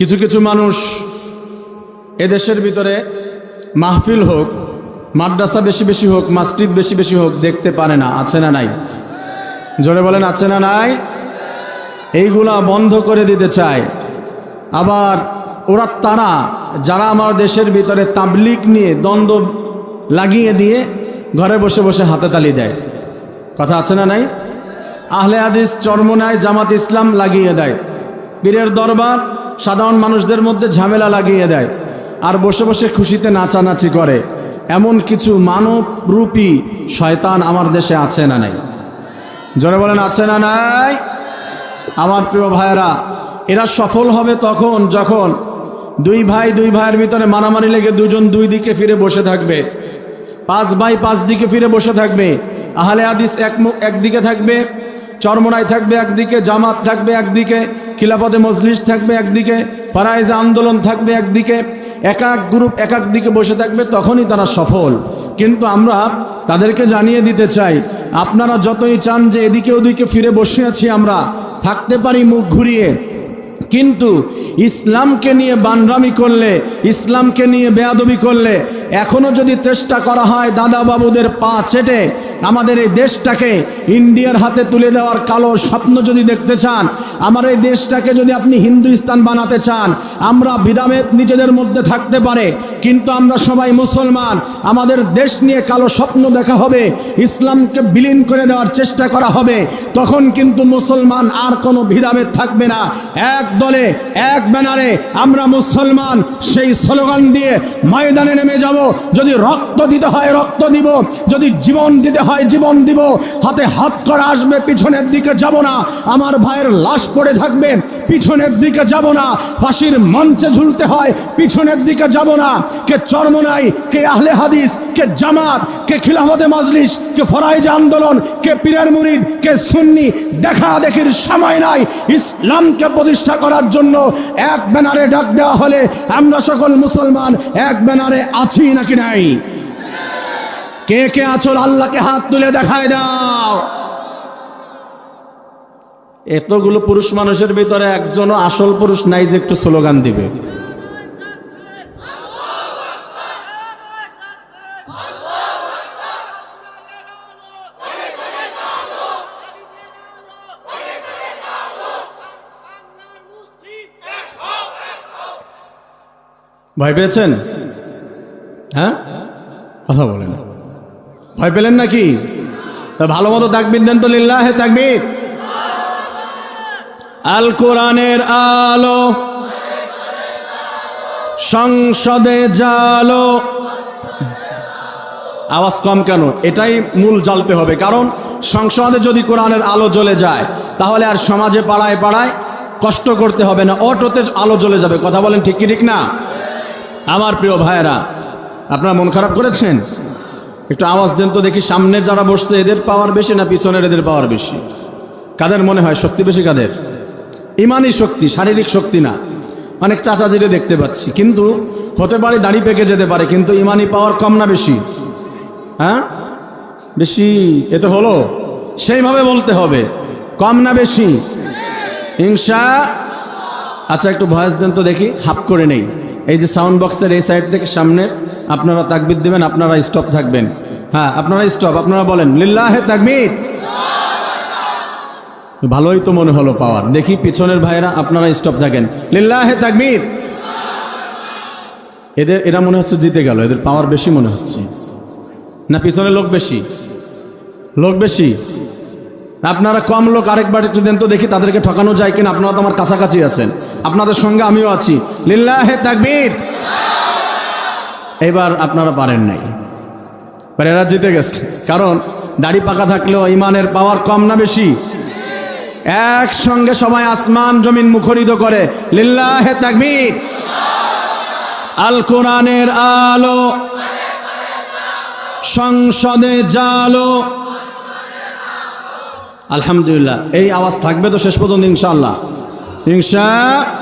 কিছু কিছু মানুষ এদেশের ভিতরে মাহফিল হোক, মাদ্রাসা বেশি বেশি হোক, মসজিদ বেশি বেশি হোক, দেখতে পারে না। আছে না নাই? জোরে বলেন, আছে না নাই? এইগুলা বন্ধ করে দিতে চায়। আবার তারা যারা আমার দেশের ভিতরে তাবলিগ নিয়ে দ্বন্দ্ব লাগিয়ে দিয়ে ঘরে বসে বসে হাতে তালি দেয়। কথা আছে না নাই? আহলে হাদিস চরমনায় জামাত ইসলাম লাগিয়ে দেয়, পীরের দরবার সাধারণ মানুষদের মধ্যে ঝামেলা লাগিয়ে দেয়, আর বসে বসে খুশিতে নাচানাচি করে। এমন কিছু মানবরূপী শয়তান আমার দেশে আছে না নাই? জোরে বলেন, আছে না নাই? আমার প্রিয় ভাইয়েরা, এরা সফল হবে তখন যখন দুই ভাইয়ের ভিতরে মারামারি লেগে দুজন দুই দিকে ফিরে বসে থাকবে, পাঁচ ভাই পাঁচ দিকে ফিরে বসে থাকবে। আহলে হাদিস একদিকে থাকবে, চরমনায় থাকবে একদিকে, জামাত থাকবে একদিকে, খিলাফতে মজলিস থাকবে একদিকে, ফারায়েজে আন্দোলন থাকবে একদিকে, এক এক গ্রুপ এক এক দিকে বসে থাকবে, তখনই তারা সফল। কিন্তু আমরা তাদেরকে জানিয়ে দিতে চাই, আপনারা যতই চান যে এদিকে ওদিকে ফিরে বসে আছি আমরা, থাকতে পারি মুখ ঘুরিয়ে, কিন্তু ইসলামকে নিয়ে বানরামি করলে, ইসলামকে নিয়ে বেয়াদবি করলে, এখনো যদি চেষ্টা করা হয় দাদা বাবুদের পা চেটে আমাদের এই দেশটাকে ইন্ডিয়ার হাতে তুলে দেওয়ার কালো স্বপ্ন যদি দেখতে চান, আমার এই দেশটাকে যদি আপনি হিন্দুস্তান বানাতে চান, আমরা বিধাভেদ নিজেদের মধ্যে থাকতে পারে, কিন্তু আমরা সবাই মুসলমান, আমাদের দেশ নিয়ে কালো স্বপ্ন দেখা হবে, ইসলামকে বিলীন করে দেওয়ার চেষ্টা করা হবে, তখন কিন্তু মুসলমান আর কোনো ভেদাভেদ থাকবে না। এক দলে এক ব্যানারে আমরা মুসলমান, সেই স্লোগান দিয়ে ময়দানে নেমে যাব। যদি রক্ত দিতে হয় রক্ত দিব, যদি জীবন দিতে হয় জীবন দিব। হাতে হাত করা আসবে, পিছনের দিকে যাব না। আমার ভাইয়ের লাশ পড়ে থাকবে, পিছনের দিকে যাব না। ফাঁসির মঞ্চে ঝুলতে হয়, পিছনের দিকে যাব না। কে চরমনাই, কে আহলে হাদিস, কে জামাত, কে খিলাফতে মজলিস, কে ফরায়েজ আন্দোলন, কে পীরের মুরিদ, কে সুন্নি, দেখা দেখির সময় নাই। ইসলামকে প্রতিষ্ঠা করার জন্য এক ব্যানারে ডাক দেওয়া হলে আমরা সকল মুসলমান এক ব্যানারে আছি নাকি নাই? কে কে আছো আল্লাহকে হাত তুলে দেখায় দাও। এতগুলো পুরুষ মানুষের ভিতরে একজনও আসল পুরুষ নাই যে একটু স্লোগান দিবে। ভয় পেয়েছেন? হ্যাঁ, কথা বলেন। ভয় পেলেন নাকি? তা ভালো মতো তাকবীর দেন তো, লিল্লাহে তাকবীর। আল কোরআনের আলো সংসদে জালো। আওয়াজ কম কেন? এটাই মূল জ্বালতে হবে, কারণ সংসদে যদি কোরআনের আলো জ্বলে যায় তাহলে আর সমাজে পাড়ায় পাড়ায় কষ্ট করতে হবে না, অটোতে আলো জ্বলে যাবে। কথা বলেন ঠিক কি ঠিক না? আমার প্রিয় ভাইয়েরা, আপনারা মন খারাপ করেছেন? একটু আওয়াজ দেন তো দেখি, সামনে যারা বসছে এদের পাওয়ার বেশি না পিছনের এদের পাওয়ার বেশি? কাদের মনে হয় শক্তি বেশি? কাদের? ইমানি শক্তি, শারীরিক শক্তি না। অনেক চাচাজিরে দেখতে পাচ্ছি, কিন্তু হতে পারে দাড়ি পেকে যেতে পারে, কিন্তু ইমানি পাওয়ার কম না বেশি? হ্যাঁ, বেশি। এতে হলো সেইভাবে বলতে হবে, কম না বেশি? ইনশাআল্লাহ। আচ্ছা, একটু ভয়েস দেন তো দেখি, হাফ করে নেই। এই যে সাউন্ড বক্সের এই সাইড থেকে সামনে আপনারা তাকবীর দিবেন, আপনারা স্টপ থাকবেন। হ্যাঁ, আপনারা স্টপ, আপনারা বলেন লিল্লাহে তাকবীর। ভালোই তো মনে হলো পাওয়ার। দেখি পিছনের ভাইরা, আপনারা স্টপ থাকেন, লিল্লাহে তাকবীর। এরা মনে হচ্ছে জিতে গেল, এদের পাওয়ার বেশি মনে হচ্ছে না? পিছনের লোক বেশি? লোক বেশি? আপনারা কম লোক, আরেকবার একটু দেন তো দেখি তাদেরকে ঠকানো যায় কিনা। আপনারা তো আমার কাছাকাছি আছেন, আপনাদের সঙ্গে আমিও আছি। লিল্লাহে তাকবীর। এবার আপনারা পারেন নাই, এরা জিতে গেছে, কারণ দাড়ি পাকা থাকলেও ইমানের পাওয়ার কম না বেশি? একসঙ্গে সবাই আসমান জমিন মুখরিত করে লিল্লাহে তাকবীর। আল কোরআনের আলো সংসদে জালো। আলহামদুলিল্লাহ, এই আওয়াজ থাকবে তো শেষ পর্যন্ত ইনশাআল্লাহ? ইনশাআল্লাহ।